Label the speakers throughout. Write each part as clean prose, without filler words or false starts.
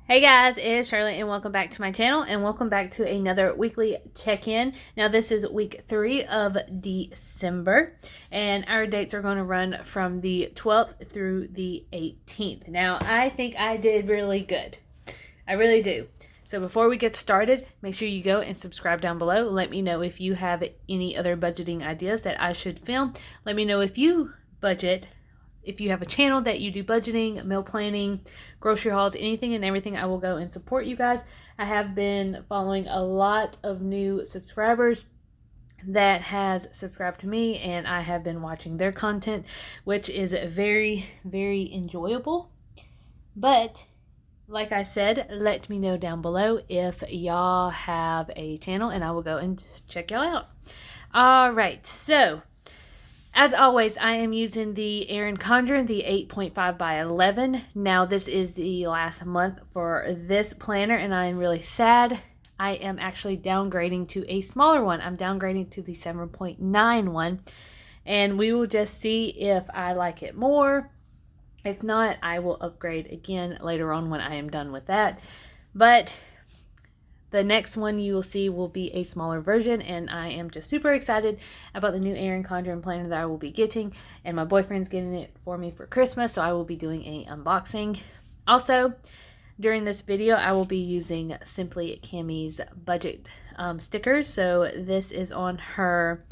Speaker 1: Hey guys, it's Charlotte and welcome back to my channel and welcome back to another weekly check-in. Now this is week 3 of December and our dates are going to run from the 12th through the 18th. Now I think I did really good. I really do. So before we get started, make sure you go and subscribe down below. Let me know if you have any other budgeting ideas that I should film. Let me know if you budget. If you have a channel that you do budgeting, meal planning, grocery hauls, anything and everything, I will go and support you guys. I have been following a lot of new subscribers that has subscribed to me, and I have been watching their content, which is very, very enjoyable. But like I said, let me know down below if y'all have a channel and I will go and check y'all out. All right, so as always, I am using the Erin Condren, the 8.5 by 11. Now, this is the last month for this planner, and I am really sad. I am actually downgrading to a smaller one. I'm downgrading to the 7.9 one, and we will just see if I like it more. If not, I will upgrade again later on when I am done with that. But the next one you will see will be a smaller version, and I am just super excited about the new Erin Condren planner that I will be getting, and my boyfriend's getting it for me for Christmas, so I will be doing a unboxing. Also, during this video, I will be using Simply Cammie's budget stickers. So this is on her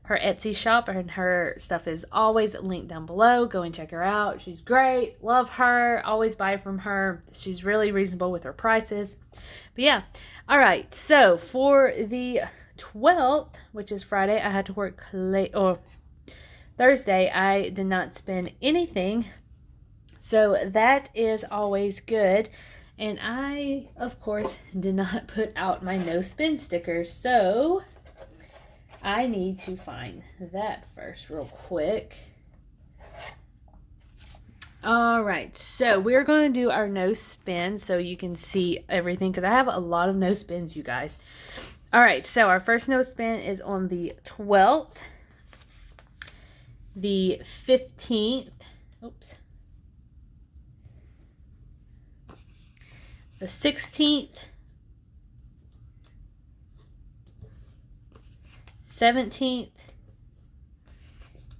Speaker 1: Etsy shop, and her stuff is always linked down below. Go and check her out. She's great. Love her. Always buy from her. She's really reasonable with her prices. But yeah. All right. So for the 12th, which is Friday, I had to work late, or Thursday, I did not spend anything. So that is always good. And I, of course, did not put out my no spend stickers. So I need to find that first real quick. All right, so we're going to do our no spin so you can see everything, because I have a lot of no spins, you guys. All right, so our first no spin is on the 12th, the 15th, oops, the 16th, 17th,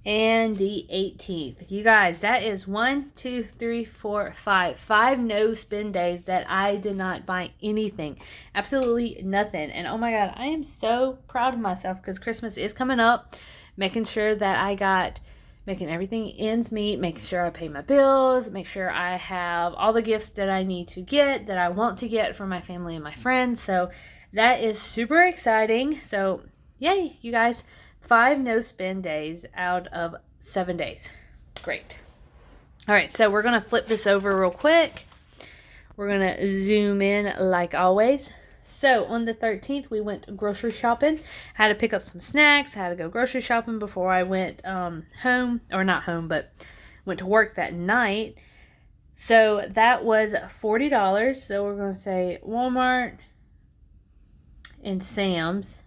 Speaker 1: and the 18th. You guys, that is 1, 2, 3, 4, 5 no spend days that I did not buy anything. Absolutely nothing. And oh my God, I am so proud of myself, because Christmas is coming up. Making sure that making everything ends meet, making sure I pay my bills, make sure I have all the gifts that I need to get, that I want to get for my family and my friends. So that is super exciting. So yay, you guys. 5 no spend days out of 7 days. Great. All right, so we're going to flip this over real quick. We're going to zoom in like always. So on the 13th, we went grocery shopping. Had to pick up some snacks. Had to go grocery shopping before I went home. Or not home, but went to work that night. So that was $40. So we're going to say Walmart and Sam's.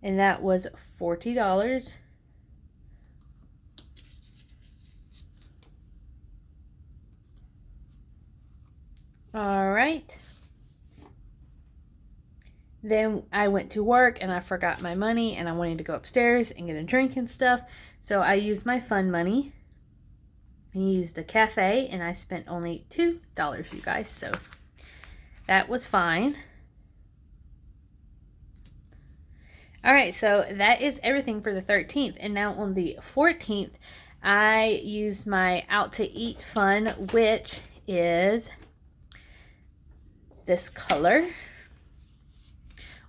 Speaker 1: And that was $40. All right. Then I went to work and I forgot my money, and I wanted to go upstairs and get a drink and stuff. So I used my fun money. I used the cafe, and I spent only $2, you guys. So that was fine. All right, so that is everything for the 13th. And now on the 14th, I used my out to eat fun, which is this color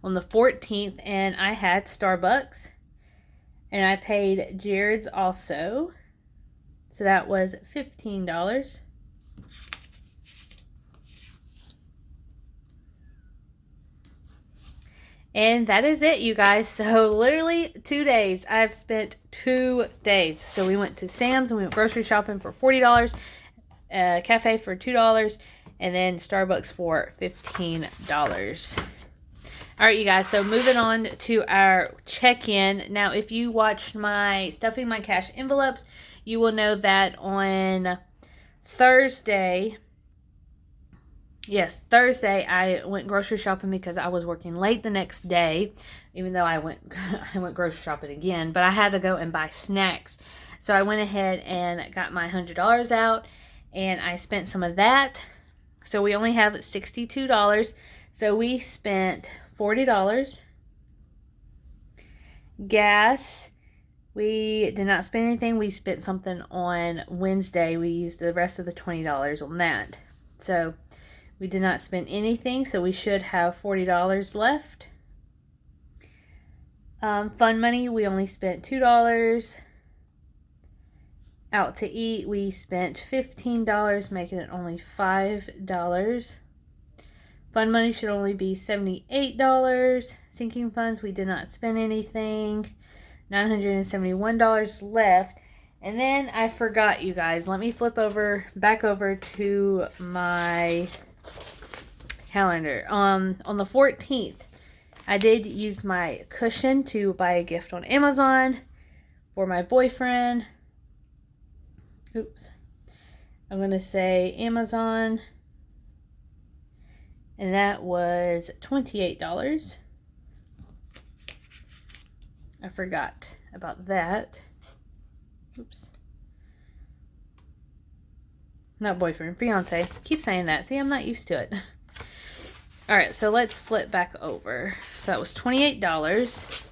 Speaker 1: on the 14th. And I had Starbucks, and I paid Jared's also. So that was $15. And that is it, you guys. So literally 2 days. I've spent 2 days. So we went to Sam's and we went grocery shopping for $40, cafe for $2, and then Starbucks for $15. All right, you guys. So moving on to our check-in. Now, if you watched my stuffing my cash envelopes, you will know that on Thursday, yes, Thursday I went grocery shopping because I was working late the next day, even though I went grocery shopping again, but I had to go and buy snacks. So I went ahead and got my $100 out, and I spent some of that. So we only have $62. So we spent $40. Gas, we did not spend anything. We spent something on Wednesday. We used the rest of the $20 on that. So we did not spend anything, so we should have $40 left. Fun money, we only spent $2. Out to eat, we spent $15, making it only $5. Fun money should only be $78. Sinking funds, we did not spend anything. $971 left. And then I forgot, you guys. Let me flip back over to my calendar. On the 14th, I did use my cushion to buy a gift on Amazon for my boyfriend. Oops. I'm going to say Amazon. And that was $28. I forgot about that. Oops. Not boyfriend, fiance. Keep saying that. See, I'm not used to it. All right, so let's flip back over. So that was $28.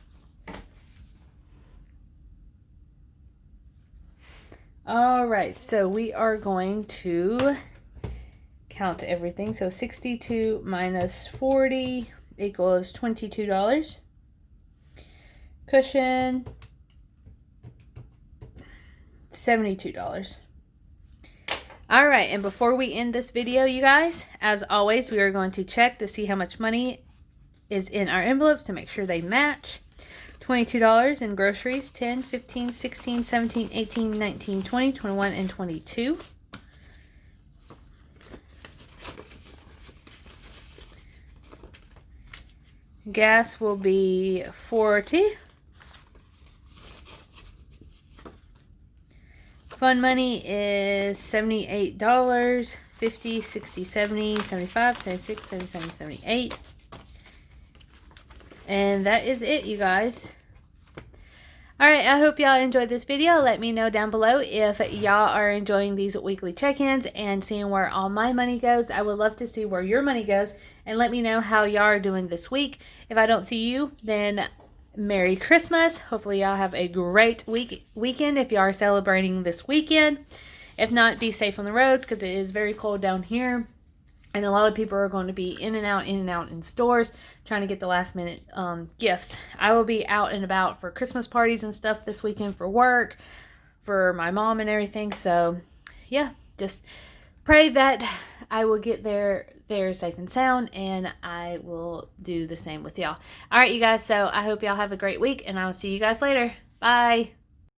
Speaker 1: All right, so we are going to count everything. So 62 minus 40 equals $22. Cushion, $72. All right, and before we end this video, you guys, as always, we are going to check to see how much money is in our envelopes to make sure they match. $22 in groceries, 10, 15, 16, 17, 18, 19, 20, 21, and 22. Gas will be 40. Fun money is $78, 50, 60, 70, 75, 76, 77, 78. And that is it, you guys. Alright, I hope y'all enjoyed this video. Let me know down below if y'all are enjoying these weekly check-ins and seeing where all my money goes. I would love to see where your money goes, and let me know how y'all are doing this week. If I don't see you, then Merry Christmas. Hopefully y'all have a great weekend if you are celebrating this weekend. If not, be safe on the roads because it is very cold down here. And a lot of people are going to be in and out in stores trying to get the last minute gifts. I will be out and about for Christmas parties and stuff this weekend for work, for my mom and everything. So yeah, just pray that I will get there safe and sound, and I will do the same with y'all. All right, you guys. So I hope y'all have a great week, and I'll see you guys later. Bye.